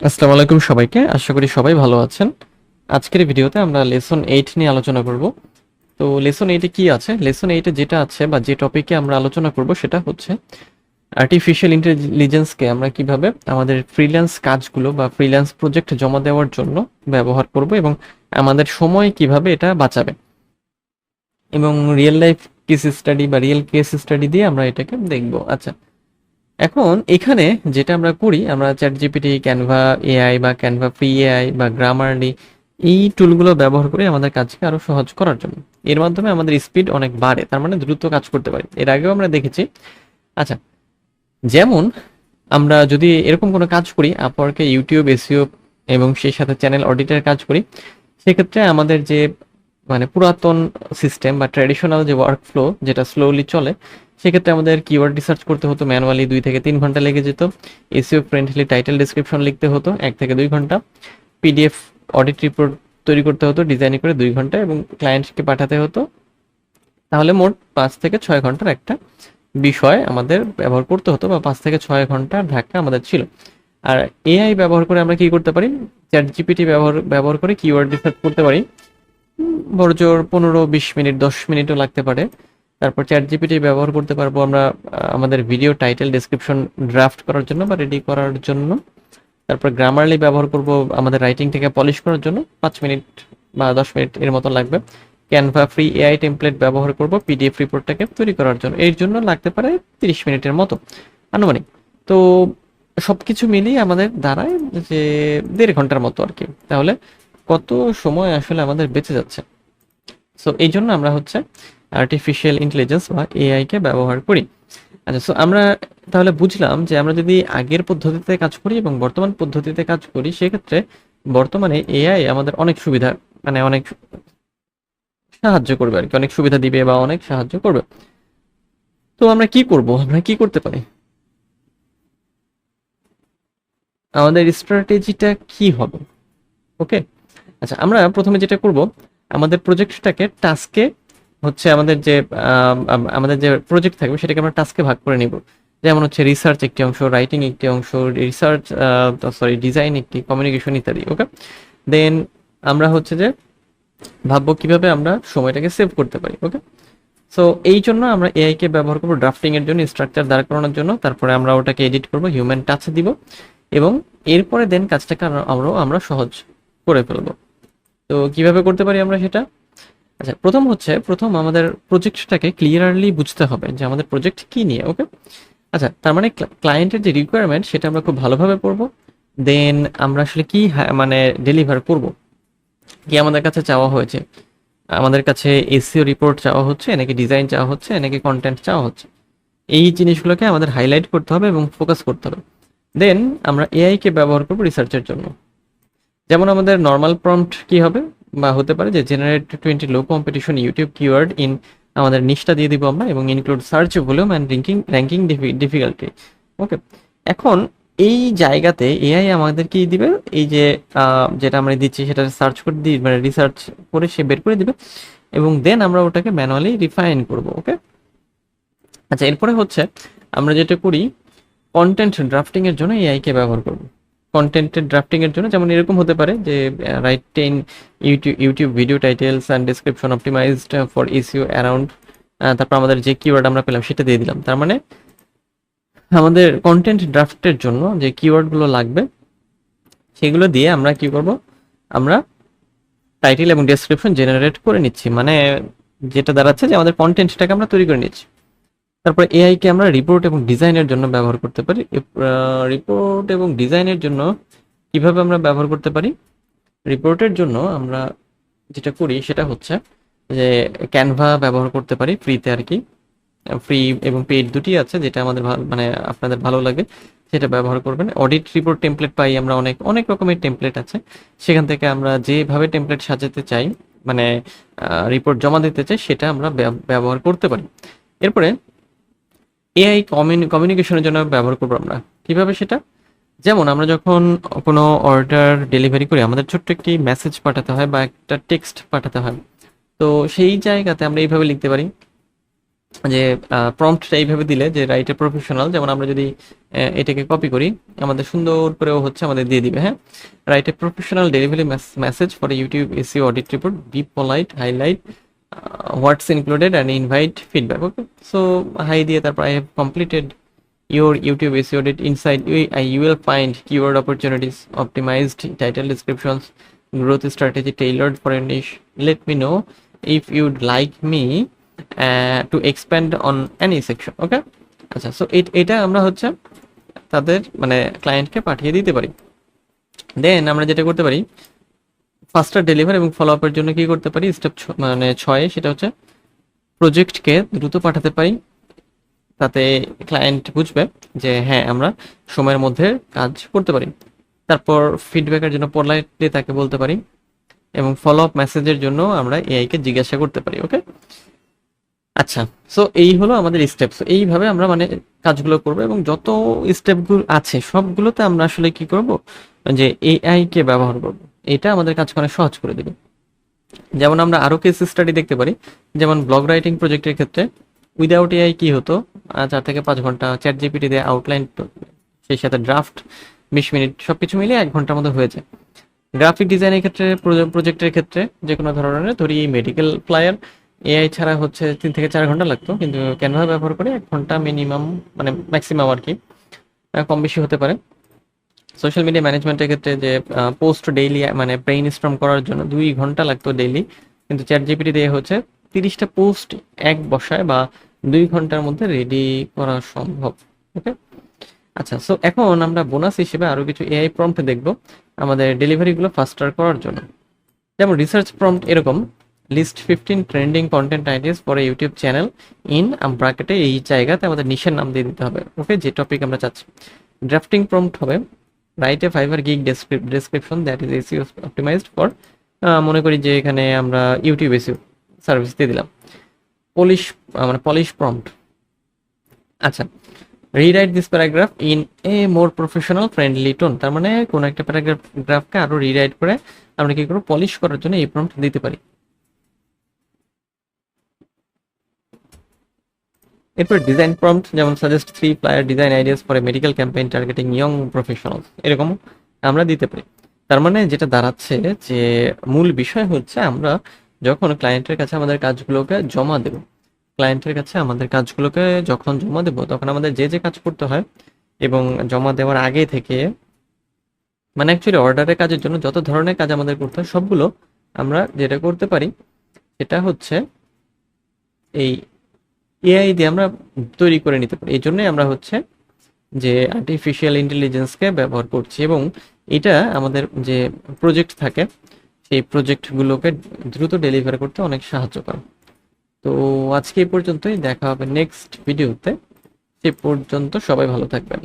আসসালামু আলাইকুম সবাইকে। আশা করি সবাই ভালো আছেন। আজকের ভিডিওতে আমরা লেসন 8 নিয়ে আলোচনা করব। তো লেসন 8 এ কি আছে? লেসন 8 এ যেটা আছে বা যে টপিকে আমরা আলোচনা করব সেটা হচ্ছে আর্টিফিশিয়াল ইন্টেলিজেন্সকে আমরা কিভাবে আমাদের ফ্রিল্যান্স কাজগুলো বা ফ্রিল্যান্স প্রজেক্ট জমা দেওয়ার জন্য ব্যবহার করব এবং আমাদের সময় কিভাবে এটা বাঁচাবে। এবং রিয়েল লাইফ কেস স্টাডি বা রিয়েল কেস স্টাডি দিয়ে আমরা এটাকে দেখব। আচ্ছা, এখন এখানে যেটা আমরা করি, আমরা চ্যাটজিপিটি, ক্যানভা এআই বা ক্যানভা ফ্রি এআই বা গ্রামারলি এই টুলগুলো ব্যবহার করে আমাদের কাজকে আরো সহজ করার জন্য। এর মাধ্যমে আমাদের স্পিড অনেক বাড়ে, তার মানে দ্রুত কাজ করতে পারি। এর আগেও আমরা দেখেছি। আচ্ছা, যেমন আমরা যদি এরকম কোনো কাজ করি, আপওয়ার্কে ইউটিউব এসইও এবং সেই সাথে চ্যানেল অডিটের কাজ করি, সেক্ষেত্রে আমাদের যে মানে পুরাতন সিস্টেম বা ট্র্যাডিশনাল যে ওয়ার্ক ফ্লো যেটা স্লোলি চলে, সেক্ষেত্রে আমাদের কিওয়ার্ড রিসার্চ করতে হতো ম্যানুয়ালি, 2 থেকে 3 ঘন্টা লেগে যেত। এসইও ফ্রেন্ডলি টাইটেল ডিসক্রিপশন লিখতে হতো 1 থেকে 2 ঘন্টা। পিডিএফ অডিট রিপোর্ট তৈরি করতে হতো ডিজাইন করে 2 ঘন্টা এবং ক্লায়েন্টকে পাঠাতে হতো। তাহলে মোট 5 থেকে 6 ঘন্টার একটা বিষয় আমাদের ব্যবহার করতে হতো, বা 5 থেকে 6 ঘন্টার ধাক্কা আমাদের ছিল। আর এআই ব্যবহার করে আমরা কি করতে পারি? চ্যাট জিপিটি ব্যবহার ব্যবহার করে কিওয়ার্ড রিসার্চ করতে পারি। বড়জোর 15-20 মিনিট, 10 মিনিটও লাগতে পারে। তারপর চ্যাট জিপিটি ব্যবহার করতে পারবো আমরা আমাদের ভিডিও টাইটেল ডেসক্রিপশন ড্রাফট করার জন্য বা রেডি করার জন্য। তারপর গ্রামারলি ব্যবহার করব আমাদের রাইটিং থেকে পলিশ করার জন্য, 5 মিনিট বা 10 মিনিট এর মতো লাগবে। ক্যানভা ফ্রি এআই টেমপ্লেট ব্যবহার করব পিডিএফ রিপোর্টটাকে তৈরি করার জন্য, এর জন্য লাগতে পারে 30 মিনিটের মতো আনুমানিক। তো সবকিছু মিলিয়ে আমাদের দাঁড়ায় যে 1.5 ঘন্টার মতো আর কি। তাহলে কত সময় আসলে আমাদের বেঁচে যাচ্ছে। সো এই জন্য আমরা হচ্ছে আর্টিফিশিয়াল ইন্টেলিজেন্স বা এআই কে ব্যবহার করি। আচ্ছা, সো আমরা তাহলে বুঝলাম যে আমরা যদি আগের পদ্ধতিতে কাজ করি এবং বর্তমান পদ্ধতিতে কাজ করি, সেক্ষেত্রে বর্তমানে এআই আমাদের অনেক সুবিধা, মানে অনেক সাহায্য করবে আর কি, অনেক সুবিধা দিবে বা অনেক সাহায্য করবে। তো আমরা কি করব, আমরা কি করতে পারি, আমাদের স্ট্র্যাটেজিটা কি হবে? ওকে। আচ্ছা, আমরা প্রথমে যেটা করব, আমাদের প্রজেক্টটাকে টাস্কে হচ্ছে আমাদের যে প্রজেক্ট থাকবে সেটাকে আমরা টাস্কে ভাগ করে নিব। যেমন হচ্ছে রিসার্চ একটি অংশ, রাইটিং একটি অংশ, রিসার্চ ডিজাইন একটি, কমিউনিকেশন ইত্যাদি। ওকে। দেন আমরা হচ্ছে যে ভাববো কিভাবে আমরা সময়টাকে সেভ করতে পারি। ওকে। সো এই জন্য আমরা এআই কে ব্যবহার করবো ড্রাফটিং এর জন্য, স্ট্রাকচার দাঁড় করানোর জন্য। তারপরে আমরা ওটাকে এডিট করব, হিউম্যান টাচ দিব, এবং এরপরে দেন কাজটাকে আমরা সহজ করে ফেলবো। তো কিভাবে করতে পারি আমরা সেটা? আচ্ছা, প্রথম আমাদের প্রজেক্টটাকে ক্লিয়ারলি বুঝতে হবে যে আমাদের প্রজেক্ট কি নিয়ে। ওকে। আচ্ছা, তার মানে ক্লায়েন্টের যে রিকোয়ারমেন্ট সেটা আমরা খুব ভালোভাবে পড়বো। দেন আমরা আসলে কি মানে ডেলিভার করব, কি আমাদের কাছে চাওয়া হয়েছে। আমাদের কাছে এসইও রিপোর্ট চাওয়া হচ্ছে নাকি ডিজাইন চাওয়া হচ্ছে নাকি কন্টেন্ট চাওয়া হচ্ছে, এই জিনিসগুলোকে আমাদের হাইলাইট করতে হবে এবং ফোকাস করতে হবে। দেন আমরা এআই কে ব্যবহার করবো রিসার্চের জন্য। যেমন আমাদের নর্মাল প্রম্পট কি হবে, বা হতে পারে যে generate 20 low competition YouTube keyword in, আমাদের নিশটা দিয়ে দিব আমরা, এবং include search volume and ranking difficulty. Okay. এখন এই জায়গাতে এআই আমাদের কি দিবে, এই যে যেটা আমরা দিচ্ছি সেটা সার্চ করে দিই, মানে রিসার্চ করে সে বের করে দিবে, এবং দেন আমরা ওটাকে ম্যানুয়ালি রিফাইন করব। ওকে। আচ্ছা, এরপরে হচ্ছে আমরা যেটা করি, কন্টেন্ট ড্রাফটিং এর জন্য এআই কে ব্যবহার করব। কন্টেন্টের ড্রাফটিং এর জন্য যেমন এরকম হতে পারে যে right 10 YouTube video titles and description optimised for SEO around, তারপর আমাদের যে কিওয়ার্ড আমরা পেলাম সেটা দিয়ে দিলাম। তার মানে আমাদের কন্টেন্ট ড্রাফটের জন্য যে কিওয়ার্ডগুলো লাগবে সেগুলো দিয়ে আমরা কি করব, আমরা টাইটেল এবং ডেসক্রিপশন জেনারেট করে নিচ্ছি, মানে যেটা দাঁড়াচ্ছে যে আমাদের কন্টেন্টটাকে আমরা তৈরি করে নিচ্ছি। তারপর এআই কে আমরা রিপোর্ট এবং ডিজাইনের জন্য ব্যবহার করতে পারি। রিপোর্ট এবং ডিজাইনের জন্য কিভাবে আমরা ব্যবহার করতে পারি? রিপোর্টের জন্য আমরা যেটা করি সেটা হচ্ছে যে ক্যানভা ব্যবহার করতে পারি ফ্রিতে আর কি। ফ্রি এবং পেইড দুটি আছে, যেটা আমাদের মানে আপনাদের ভালো লাগে সেটা ব্যবহার করবেন। অডিট রিপোর্ট টেমপ্লেট পাই আমরা, অনেক অনেক রকমের টেমপ্লেট আছে, সেখান থেকে আমরা যেভাবে টেমপ্লেট সাজাতে চাই, মানে রিপোর্ট জমা দিতে চাই, সেটা আমরা ব্যবহার করতে পারি। এরপরে এআই কমিউনিকেশনের জন্য ব্যবহার করবো আমরা। কিভাবে সেটা? যেমন আমরা যখন কোনো অর্ডার ডেলিভারি করি, আমাদের ছোট্ট একটি মেসেজ পাঠাতে হয় বা একটা টেক্সট পাঠাতে হয়। তো সেই জায়গাতে আমরা এইভাবে লিখতে পারি, যে প্রম্পটটা এইভাবে দিলে যে রাইট এ প্রফেশনাল, যেমন আমরা যদি এটাকে কপি করি, আমাদের সুন্দর করেও হচ্ছে আমাদের দিয়ে দিবে। হ্যাঁ, write a professional delivery message for YouTube SEO audit report, be polite, highlight what's included and invite feedback. Okay, so hi দিয়ে তারপর I have completed your YouTube SEO audit. Inside you will find keyword opportunities, optimized title descriptions, growth strategy tailored for your niche. Let me know if you'd like me to expand on any section. Okay, আচ্ছা, so এটা আমরা হচ্ছে তাদের মানে ক্লায়েন্টকে পাঠিয়ে দিতে পারি। দেন আমরা যেটা করতে পারি, ফাস্টার ডেলিভার এবং ফলো আপের জন্য কি করতে পারি, স্টেপ মানে 6, সেটা হচ্ছে প্রজেক্টকে দ্রুত পাঠাতে পারি। তাতে ক্লায়েন্ট বুঝবে যে হ্যাঁ আমরা সময়ের মধ্যে কাজ করতে পারি। তারপর ফিডব্যাকের জন্য পোলাইটলি তাকে বলতে পারি, এবং ফলো আপ মেসেজের জন্য আমরা এআই কে জিজ্ঞাসা করতে পারি। ওকে, আচ্ছা, সো এই হলো আমাদের স্টেপস। এইভাবে আমরা মানে কাজগুলো করব, এবং যত স্টেপগুলো আছে সবগুলোতে আমরা আসলে কি করব, যে এআই কে ব্যবহার করব। এটা আমাদের কাজ করা সহজ করে দেবে। যেমন আমরা আরো কেস স্টাডি দেখতে পারি, যেমন ব্লগ রাইটিং প্রজেক্টের ক্ষেত্রে উইদাউট এআই কি হতো, 4 থেকে 5 ঘন্টা চ্যাট জিপিটি দিয়ে আউটলাইন, সেই সাথে ড্রাফট 20 মিনিট, সবকিছু মিলিয়ে 1 ঘন্টার মধ্যে হয়ে যায়। গ্রাফিক ডিজাইনের ক্ষেত্রে, প্রজেক্টের ক্ষেত্রে যে কোনো ধরনের, ধরি মেডিকেল ফ্লায়ার, এআই ছাড়া হচ্ছে 3 থেকে 4 ঘন্টা লাগতো, কিন্তু ক্যানভা ব্যবহার করে 1 ঘন্টা মিনিমাম, মানে ম্যাক্সিমাম আর কি, কম বেশি হতে পারে। সোশ্যাল মিডিয়া ম্যানেজমেন্টের ক্ষেত্রে যে পোস্ট ডেইলি মানে ব্রেইন স্টর্ম করার জন্য 2 ঘন্টা লাগতো ডেইলি, কিন্তু চ্যাট জিপিটি দিয়ে হচ্ছে 30টা পোস্ট এক বসায় বা 2 ঘন্টার মধ্যে রেডি করা সম্ভব। ওকে, আচ্ছা, সো এখন আমরা বোনাস হিসেবে আরো কিছু এআই প্রম্পট দেখব আমাদের ডেলিভারিগুলো ফাস্টার করার জন্য। যেমন রিসার্চ প্রম্পট এরকম, list 15 trending content ideas for YouTube channel in ব্র্যাকেটে, এই জায়গাতে আমাদের নিশের নাম দিয়ে দিতে হবে। ওকে, যে টপিক আমরা চাচ্ছি। ড্রাফটিং প্রম্পট হবে, write a fibre gig description that is SEO optimised for, মনে করি যে এখানে আমরা ইউটিউব এসইও সার্ভিস দিয়ে দিলাম। পলিশ মানে পলিশ প্রম্পট, আচ্ছা, rewrite this paragraph in a more professional friendly tone, তার মানে কোনো একটা প্যারাগ্রাফকে আরো রিরাইট করে আমরা কি করবো, পলিশ করার জন্য এই প্রম্পট দিতে পারি। এরপর ডিজাইন প্রম্পট, যেমন suggest 3 flyer design ideas for a medical campaign targeting young professionals, এরকম আমরা দিতে পারি। তার মানে যেটা দাঁড়াচ্ছে যে মূল বিষয় হচ্ছে আমরা যখন ক্লায়েন্টের কাছে আমাদের কাজগুলোকে জমা দেব, ক্লায়েন্টের কাছে আমাদের কাজগুলোকে যখন জমা দেব, তখন আমাদের যে যে কাজ করতে হয়, এবং জমা দেওয়ার আগে থেকে, মানে অ্যাকচুয়ালি অর্ডারের কাজের জন্য যত ধরনের কাজ আমাদের করতে হয় সবগুলো আমরা যেটা করতে পারি সেটা হচ্ছে এই এআই দিয়ে আমরা তৈরি করে নিতে পারি। এই জন্যই আমরা হচ্ছে যে আর্টিফিশিয়াল ইন্টেলিজেন্সকে ব্যবহার করছি, এবং এটা আমাদের যে প্রজেক্ট থাকে সেই প্রজেক্টগুলোকে দ্রুত ডেলিভার করতে অনেক সাহায্য করে। তো আজকে এই পর্যন্তই, দেখা হবে নেক্সট ভিডিওতে। সে পর্যন্ত সবাই ভালো থাকবেন।